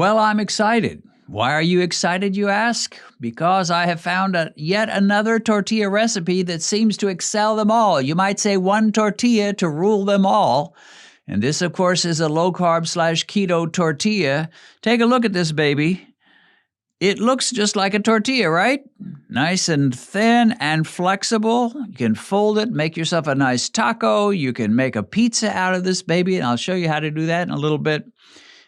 Well, I'm excited. Why are you excited, you ask? Because I have found yet another tortilla recipe that seems to excel them all. You might say one tortilla to rule them all. And this, of course, is a low-carb / keto tortilla. Take a look at this baby. It looks just like a tortilla, right? Nice and thin and flexible. You can fold it, make yourself a nice taco. You can make a pizza out of this baby, and I'll show you how to do that in a little bit.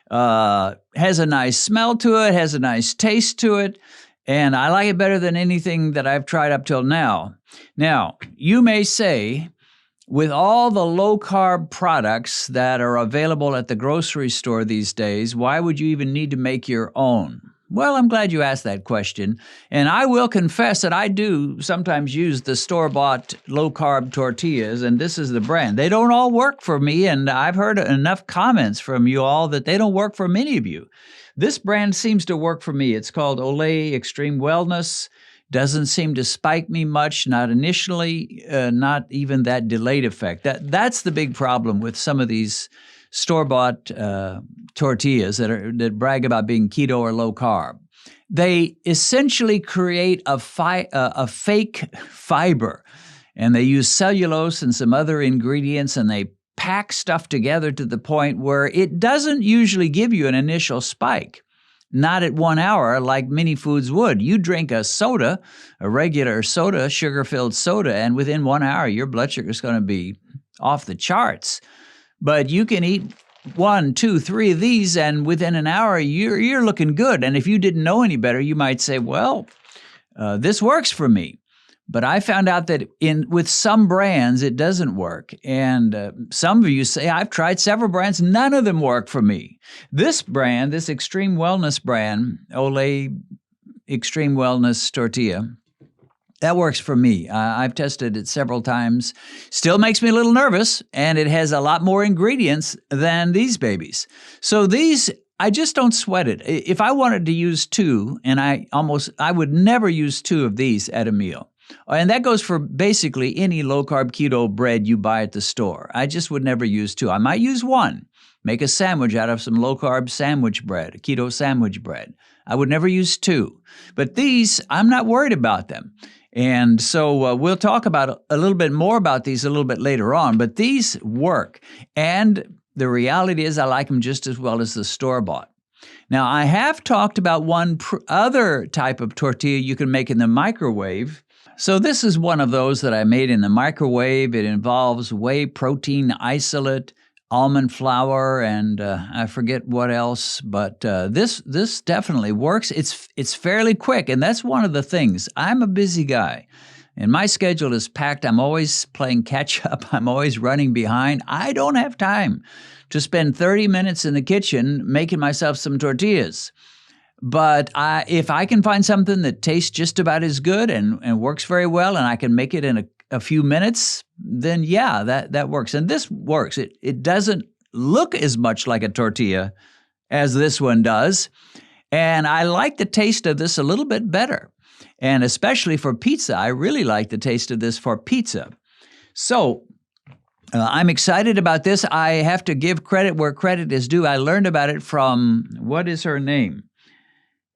Has a nice smell to it, has a nice taste to it, and I like it better than anything that I've tried up till now. Now, you may say, with all the low-carb products that are available at the grocery store these days, why would you even need to make your own? Well, I'm glad you asked that question, and I will confess that I do sometimes use the store-bought low-carb tortillas, and this is the brand. They don't all work for me, and I've heard enough comments from you all that they don't work for many of you. This brand seems to work for me. It's called Olay Extreme Wellness. Doesn't seem to spike me much, not initially, not even that delayed effect. That's the big problem with some of these store-bought tortillas that brag about being keto or low carb. They essentially create a fake fiber, and they use cellulose and some other ingredients, and they pack stuff together to the point where it doesn't usually give you an initial spike. Not at 1 hour like many foods would. You drink a soda, a regular soda, sugar-filled soda, and within 1 hour, your blood sugar is going to be off the charts. But you can eat 1, 2, 3 of these, and within an hour, you're looking good. And if you didn't know any better, you might say, well, this works for me. But I found out that with some brands, it doesn't work. And some of you say, I've tried several brands, none of them work for me. This brand, this Extreme Wellness brand, Olay Extreme Wellness Tortilla, that works for me. I've tested it several times. Still makes me a little nervous, and it has a lot more ingredients than these babies. So these, I just don't sweat it. If I wanted to use 2, and I would never use 2 of these at a meal. And that goes for basically any low-carb keto bread you buy at the store. I just would never use 2. I might use 1. Make a sandwich out of some low-carb sandwich bread, a keto sandwich bread. I would never use 2. But these, I'm not worried about them. And so we'll talk about a little bit more about these a little bit later on. But these work. And the reality is I like them just as well as the store-bought. Now, I have talked about one other type of tortilla you can make in the microwave. So this is one of those that I made in the microwave. It involves whey protein isolate, almond flour, and I forget what else. But this definitely works. It's fairly quick, and that's one of the things. I'm a busy guy, and my schedule is packed. I'm always playing catch up. I'm always running behind. I don't have time to spend 30 minutes in the kitchen making myself some tortillas. But if I can find something that tastes just about as good and works very well, and I can make it in a few minutes, then yeah, that works. And this works. It doesn't look as much like a tortilla as this one does. And I like the taste of this a little bit better. And especially for pizza, I really like the taste of this for pizza. So I'm excited about this. I have to give credit where credit is due. I learned about it from, what is her name?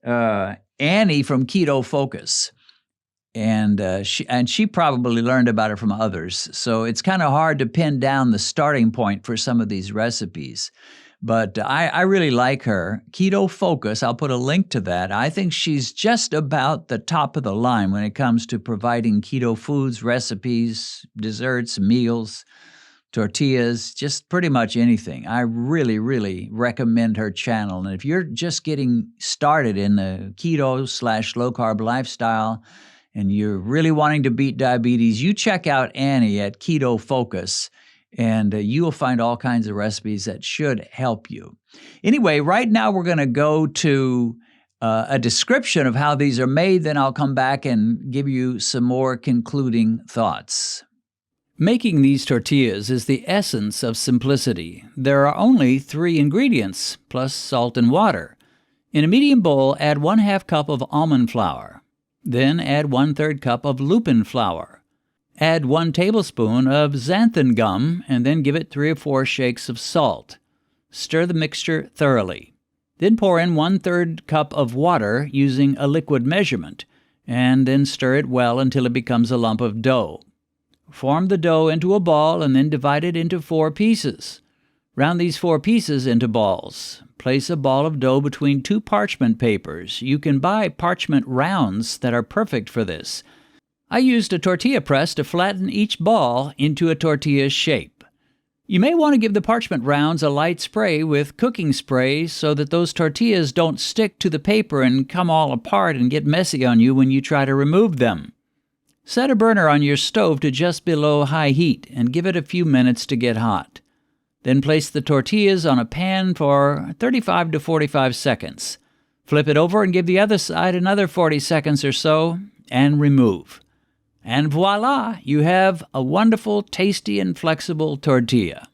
Annie from Keto Focus. And she probably learned about it from others. So it's kind of hard to pin down the starting point for some of these recipes. But I really like her. Keto Focus, I'll put a link to that. I think she's just about the top of the line when it comes to providing keto foods, recipes, desserts, meals, tortillas, just pretty much anything. I really, really recommend her channel. And if you're just getting started in the keto / low-carb lifestyle and you're really wanting to beat diabetes, you check out Annie at Keto Focus, and you will find all kinds of recipes that should help you. Anyway, right now we're going to go to a description of how these are made. Then I'll come back and give you some more concluding thoughts. Making these tortillas is the essence of simplicity. There are only 3 ingredients, plus salt and water. In a medium bowl, add 1/2 cup of almond flour. Then add 1/3 cup of Lupin flour. Add 1 tablespoon of xanthan gum, and then give it 3 or 4 shakes of salt. Stir the mixture thoroughly. Then pour in 1/3 cup of water using a liquid measurement, and then stir it well until it becomes a lump of dough. Form the dough into a ball and then divide it into 4 pieces. Round these 4 pieces into balls. Place a ball of dough between 2 parchment papers. You can buy parchment rounds that are perfect for this. I used a tortilla press to flatten each ball into a tortilla shape. You may want to give the parchment rounds a light spray with cooking spray so that those tortillas don't stick to the paper and come all apart and get messy on you when you try to remove them. Set a burner on your stove to just below high heat and give it a few minutes to get hot. Then place the tortillas on a pan for 35 to 45 seconds. Flip it over and give the other side another 40 seconds or so and remove. And voila, you have a wonderful, tasty, and flexible tortilla.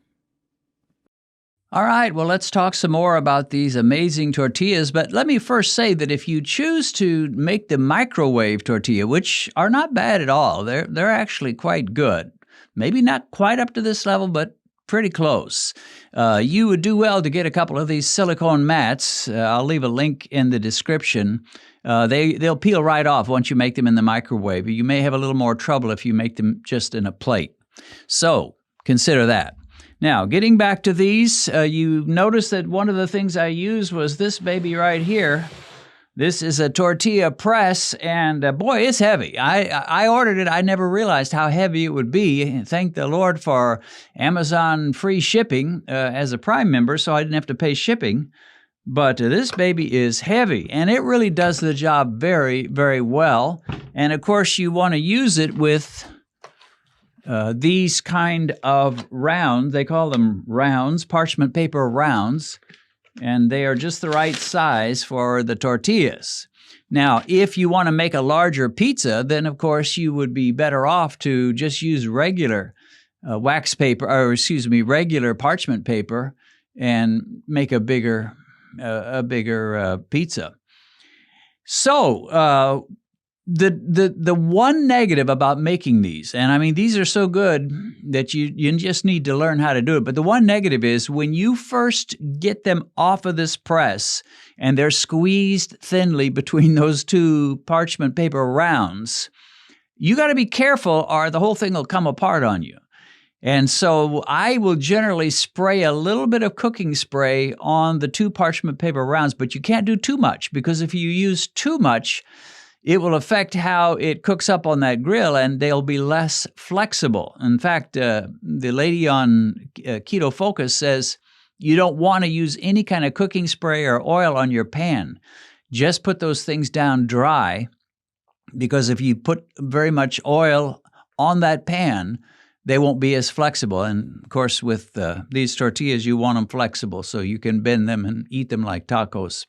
All right, well, let's talk some more about these amazing tortillas. But let me first say that if you choose to make the microwave tortilla, which are not bad at all, they're actually quite good. Maybe not quite up to this level, but pretty close. You would do well to get a couple of these silicone mats. I'll leave a link in the description. They'll peel right off once you make them in the microwave. You may have a little more trouble if you make them just in a plate. So consider that. Now, getting back to these, you notice that one of the things I used was this baby right here. This is a tortilla press, and boy, it's heavy. I ordered it. I never realized how heavy it would be. Thank the Lord for Amazon free shipping as a Prime member, so I didn't have to pay shipping. But this baby is heavy, and it really does the job very, very well. And of course, you want to use it with these kind of rounds. They call them rounds, parchment paper rounds, and they are just the right size for the tortillas. Now, if you want to make a larger pizza, then of course you would be better off to just use regular wax paper, or regular parchment paper, and make a bigger pizza. So the one negative about making these, and I mean these are so good that you just need to learn how to do it, but the one negative is when you first get them off of this press and they're squeezed thinly between those 2 parchment paper rounds, you got to be careful or the whole thing will come apart on you. And so I will generally spray a little bit of cooking spray on the 2 parchment paper rounds, but you can't do too much because if you use too much, it will affect how it cooks up on that grill and they'll be less flexible. In fact, the lady on Keto Focus says you don't want to use any kind of cooking spray or oil on your pan. Just put those things down dry because if you put very much oil on that pan, they won't be as flexible. And of course, with these tortillas, you want them flexible so you can bend them and eat them like tacos.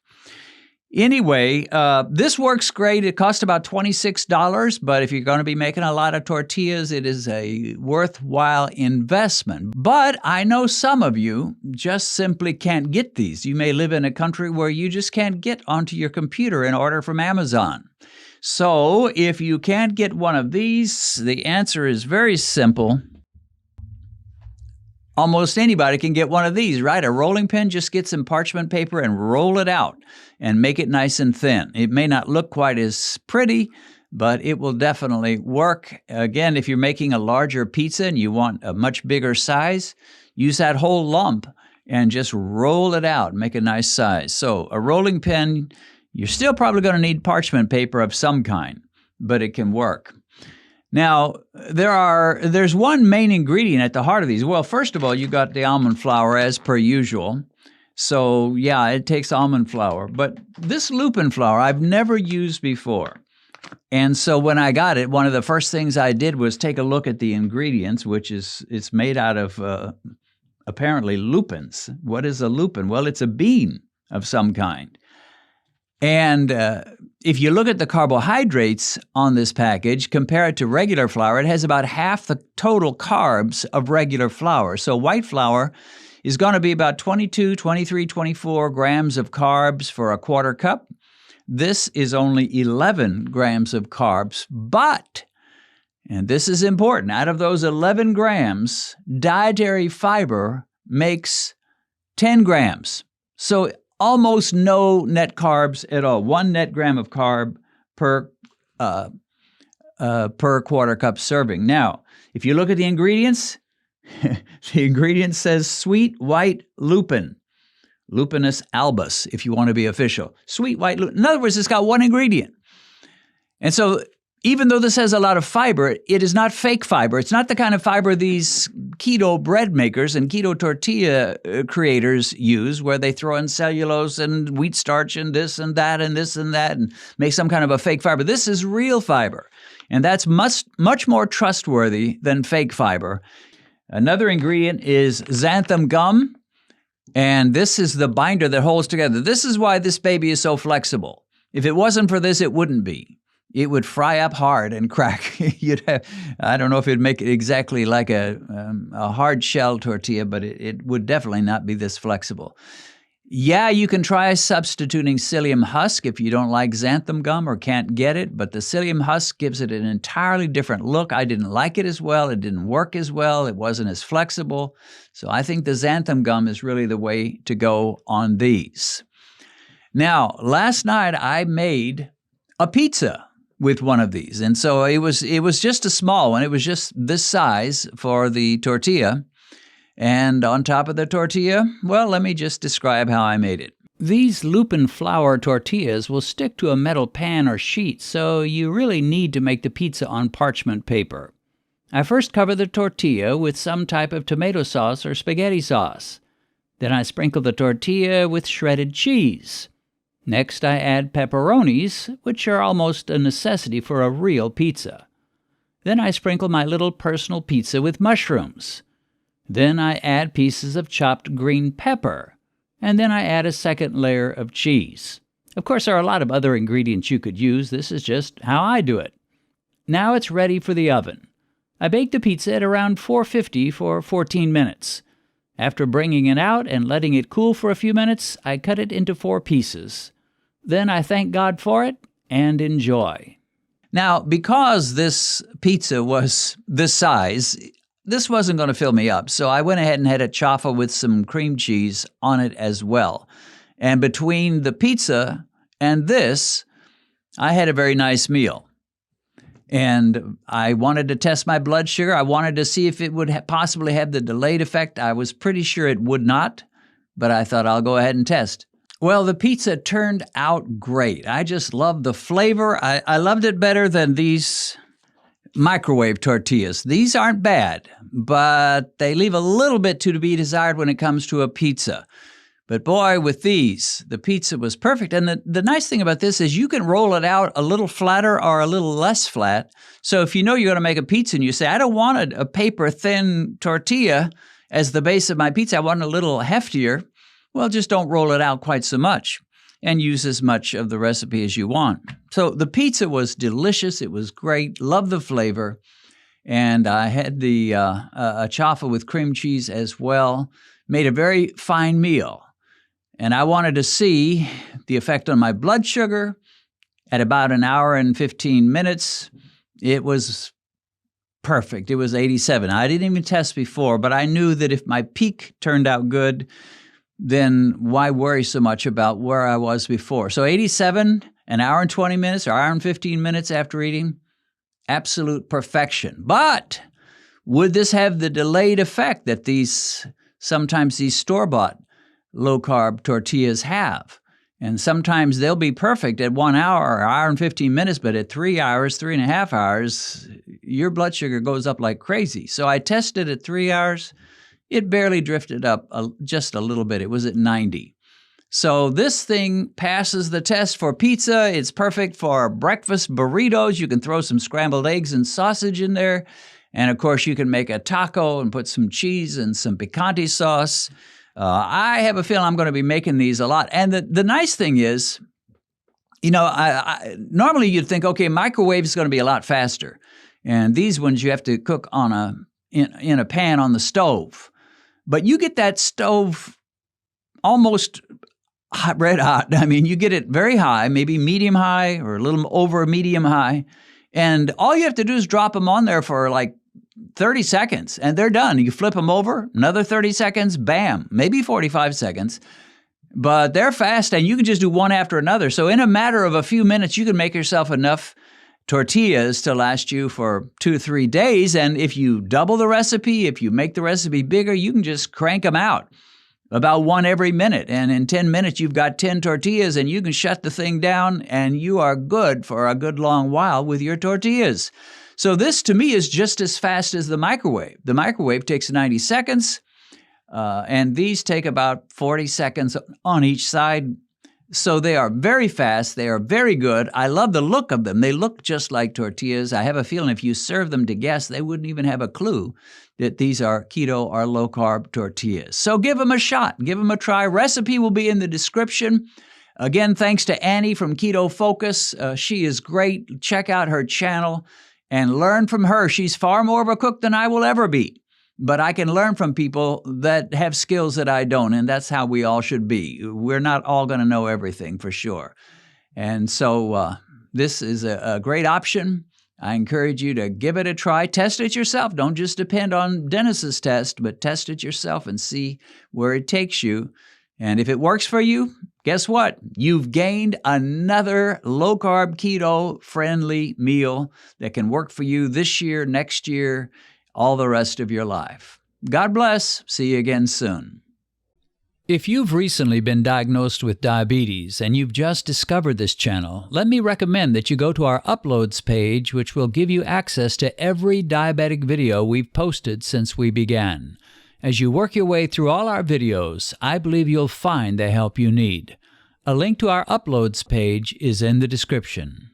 Anyway, this works great. It costs about $26, but if you're going to be making a lot of tortillas, it is a worthwhile investment. But I know some of you just simply can't get these. You may live in a country where you just can't get onto your computer and order from Amazon. So if you can't get one of these, the answer is very simple. Almost anybody can get one of these, right? A rolling pin, just get some parchment paper and roll it out and make it nice and thin. It may not look quite as pretty, but it will definitely work. Again, if you're making a larger pizza and you want a much bigger size, use that whole lump and just roll it out, make a nice size. So a rolling pin, you're still probably going to need parchment paper of some kind, but it can work. Now, there's one main ingredient at the heart of these. Well, first of all, you got the almond flour as per usual. So, yeah, it takes almond flour. But this Lupin flour I've never used before. And so when I got it, one of the first things I did was take a look at the ingredients, which is it's made out of apparently lupins. What is a lupin? Well, it's a bean of some kind. And if you look at the carbohydrates on this package, compare it to regular flour, it has about half the total carbs of regular flour. So white flour is going to be about 22, 23, 24 grams of carbs for a quarter cup. This is only 11 grams of carbs, but, and this is important, out of those 11 grams, dietary fiber makes 10 grams. So almost no net carbs at all. 1 net gram of carb per quarter cup serving. Now, if you look at the ingredients, the ingredient says sweet white lupin, Lupinus albus, if you want to be official. Sweet white lupin. In other words, it's got 1 ingredient. And so even though this has a lot of fiber, it is not fake fiber. It's not the kind of fiber these keto bread makers and keto tortilla creators use, where they throw in cellulose and wheat starch and this and that and this and that and make some kind of a fake fiber. This is real fiber, and that's much more trustworthy than fake fiber. Another ingredient is xanthan gum, and this is the binder that holds together. This is why this baby is so flexible. If it wasn't for this, it wouldn't be. It would fry up hard and crack. I don't know if it'd make it exactly like a hard shell tortilla, but it would definitely not be this flexible. Yeah, you can try substituting psyllium husk if you don't like xanthan gum or can't get it, but the psyllium husk gives it an entirely different look. I didn't like it as well. It didn't work as well. It wasn't as flexible. So I think the xanthan gum is really the way to go on these. Now, last night I made a pizza with one of these. And so it was just a small one. It was just this size for the tortilla. And on top of the tortilla, well, let me just describe how I made it. These Lupin flour tortillas will stick to a metal pan or sheet, so you really need to make the pizza on parchment paper. I first cover the tortilla with some type of tomato sauce or spaghetti sauce. Then I sprinkle the tortilla with shredded cheese. Next, I add pepperonis, which are almost a necessity for a real pizza. Then I sprinkle my little personal pizza with mushrooms. Then I add pieces of chopped green pepper. And then I add a second layer of cheese. Of course, there are a lot of other ingredients you could use. This is just how I do it. Now it's ready for the oven. I bake the pizza at around 450 for 14 minutes. After bringing it out and letting it cool for a few minutes, I cut it into 4 pieces. Then I thank God for it and enjoy. Now, because this pizza was this size, this wasn't going to fill me up, so I went ahead and had a chaffle with some cream cheese on it as well. And between the pizza and this, I had a very nice meal. And I wanted to test my blood sugar. I wanted to see if it would possibly have the delayed effect. I was pretty sure it would not, but I thought I'll go ahead and test. Well, the pizza turned out great. I just loved the flavor. I loved it better than these microwave tortillas. These aren't bad, but they leave a little bit to be desired when it comes to a pizza. But boy, with these, the pizza was perfect. And the nice thing about this is you can roll it out a little flatter or a little less flat. So if you know you're going to make a pizza and you say, I don't want a paper-thin tortilla as the base of my pizza, I want it a little heftier, well, just don't roll it out quite so much and use as much of the recipe as you want. So the pizza was delicious. It was great. Loved the flavor. And I had the a chaffle with cream cheese as well. Made a very fine meal. And I wanted to see the effect on my blood sugar at about an hour and 15 minutes. It was perfect. It was 87. I didn't even test before, but I knew that if my peak turned out good, then why worry so much about where I was before? So 87, an hour and 20 minutes, or hour and 15 minutes after eating, absolute perfection. But would this have the delayed effect that sometimes these store-bought low-carb tortillas have? And sometimes they'll be perfect at 1 hour or hour and 15 minutes, but at 3 hours, 3.5 hours, your blood sugar goes up like crazy. So I tested at 3 hours. It barely drifted up just a little bit. It was at 90. So this thing passes the test for pizza. It's perfect for breakfast burritos. You can throw some scrambled eggs and sausage in there. And, of course, you can make a taco and put some cheese and some picante sauce. I have a feeling I'm going to be making these a lot. And the nice thing is, you know, normally you'd think, okay, microwave is going to be a lot faster. And these ones you have to cook in a pan on the stove. But you get that stove almost red hot. I mean, you get it very high, maybe medium high or a little over medium high. And all you have to do is drop them on there for like 30 seconds and they're done. You flip them over, another 30 seconds, bam, maybe 45 seconds. but they're fast and you can just do one after another. So in a matter of a few minutes, you can make yourself enough tortillas to last you for 2-3 days. And if you double the recipe, if you make the recipe bigger, you can just crank them out about one every minute. And in 10 minutes, you've got 10 tortillas and you can shut the thing down and you are good for a good long while with your tortillas. So this to me is just as fast as the microwave. The microwave takes 90 seconds and these take about 40 seconds on each side. So they are very fast. They are very good. I love the look of them. They look just like tortillas. I have a feeling if you serve them to guests, they wouldn't even have a clue that these are keto or low-carb tortillas. So give them a shot. Give them a try. Recipe will be in the description. Again, thanks to Annie from Keto Focus. She is great. Check out her channel and learn from her. She's far more of a cook than I will ever be. But I can learn from people that have skills that I don't, and that's how we all should be. We're not all going to know everything for sure. And so this is a great option. I encourage you to give it a try. Test it yourself. Don't just depend on Dennis's test, but test it yourself and see where it takes you. And if it works for you, guess what? You've gained another low-carb, keto-friendly meal that can work for you this year, next year, all the rest of your life. God bless. See you again soon. If you've recently been diagnosed with diabetes and you've just discovered this channel, let me recommend that you go to our Uploads page, which will give you access to every diabetic video we've posted since we began. As you work your way through all our videos, I believe you'll find the help you need. A link to our Uploads page is in the description.